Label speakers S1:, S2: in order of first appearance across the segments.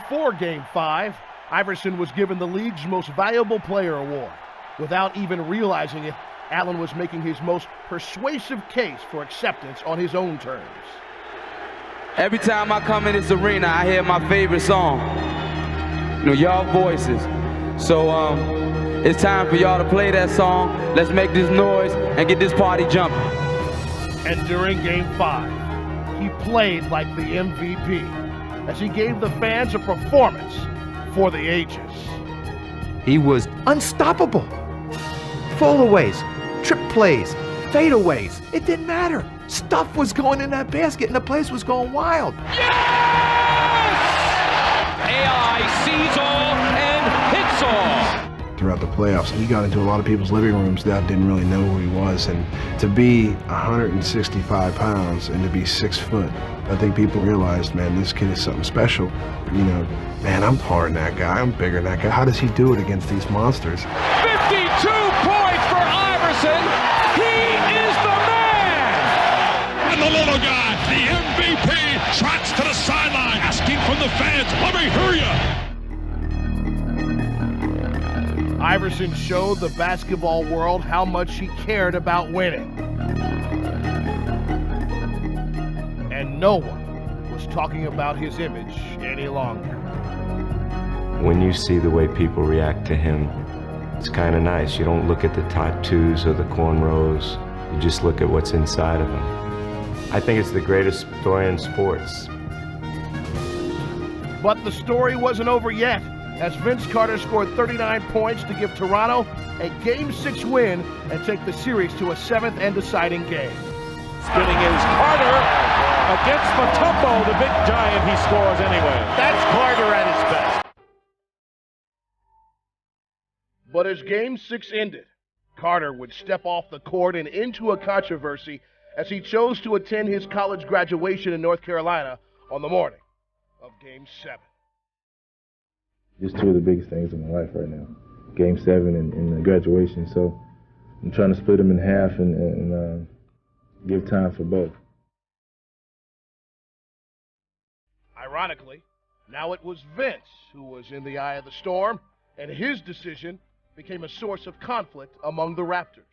S1: Before Game 5, Iverson was given the league's Most Valuable Player award. Without even realizing it, Allen was making his most persuasive case for acceptance on his own terms.
S2: Every time I come in this arena, I hear my favorite song. You know, y'all voices. So it's time for y'all to play that song. Let's make this noise and get this party jumping.
S1: And during Game 5, he played like the MVP as he gave the fans a performance for the ages.
S3: He was unstoppable. Fallaways, trip plays, fadeaways. It didn't matter. Stuff was going in that basket and the place was going wild.
S4: Yes! AI sees all and hits all.
S5: Throughout the playoffs, he got into a lot of people's living rooms that didn't really know who he was. And to be 165 pounds and to be 6 foot, I think people realized, man, this kid is something special. You know, man, I'm taller than that guy. I'm bigger than that guy. How does he do it against these monsters?
S4: 52 points for Iverson. He is the man.
S6: And the little guy, the MVP, trots to the sideline, asking from the fans, let me hear you.
S1: Iverson showed the basketball world how much he cared about winning. And no one was talking about his image any longer.
S7: When you see the way people react to him, it's kind of nice. You don't look at the tattoos or the cornrows. You just look at what's inside of him. I think it's the greatest story in sports.
S1: But the story wasn't over yet, as Vince Carter scored 39 points to give Toronto a Game 6 win and take the series to a 7th and deciding game.
S8: Spinning is Carter against Mutombo, the big giant. He scores anyway. That's Carter at his best.
S1: But as Game 6 ended, Carter would step off the court and into a controversy as he chose to attend his college graduation in North Carolina on the morning of Game 7.
S9: Just two of the biggest things in my life right now. Game 7 and the graduation. So I'm trying to split them in half and give time for both.
S1: Ironically, now it was Vince who was in the eye of the storm, and his decision became a source of conflict among the Raptors.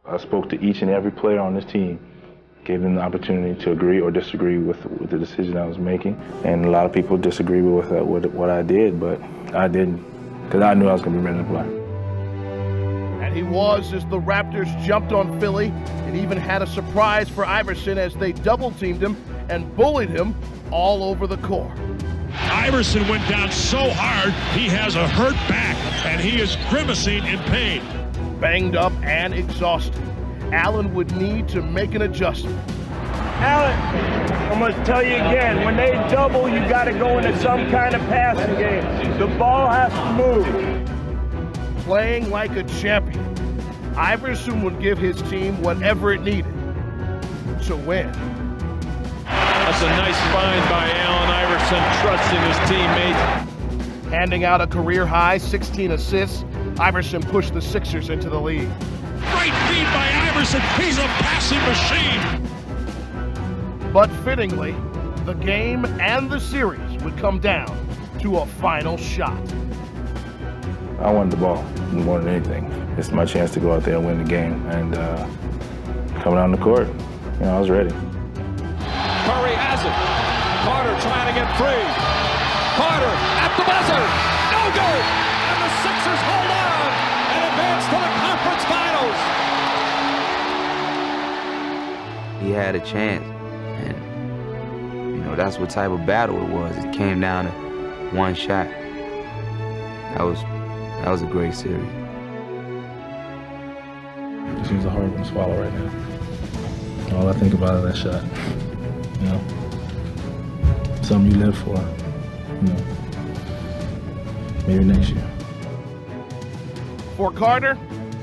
S9: I spoke to each and every player on this team, gave them the opportunity to agree or disagree with the decision I was making. And a lot of people disagree with what I did, but I didn't, because I knew I was going to be ready to play.
S1: And he was, as the Raptors jumped on Philly and even had a surprise for Iverson as they double-teamed him and bullied him all over the court.
S6: Iverson went down so hard, he has a hurt back, and he is grimacing in pain.
S1: Banged up and exhausted, Allen would need to make an adjustment.
S8: Allen, I'm going to tell you again, when they double, you got to go into some kind of passing game. The ball has to move.
S1: Playing like a champion, Iverson would give his team whatever it needed to win.
S8: That's a nice find by Allen Iverson, trusting his teammates.
S1: Handing out a career-high 16 assists, Iverson pushed the Sixers into the lead.
S6: Great feed by Iverson. He's a passing machine.
S1: But fittingly, the game and the series would come down to a final shot.
S9: I wanted the ball more than anything. It's my chance to go out there and win the game. And coming on the court, you know, I was ready.
S4: Curry has it. Carter trying to get free. Carter at the buzzer. No good. And the Sixers hold on and advance to the conference finals.
S2: He had a chance, and you know, that's what type of battle it was. It came down to one shot. That was a great series.
S9: It seems a hard one to swallow right now. All I think about is that shot. You know, something you live for. You know, maybe next year.
S1: For Carter,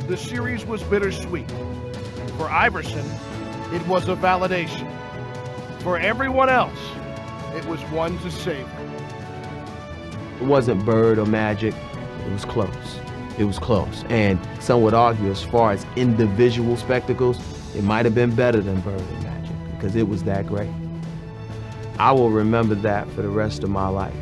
S1: the series was bittersweet. For Iverson, it was a validation. For everyone else, it was one to savor.
S3: It wasn't Bird or Magic. It was close. It was close. And some would argue, as far as individual spectacles, it might have been better than Bird and Magic because it was that great.
S10: I will remember that for the rest of my life.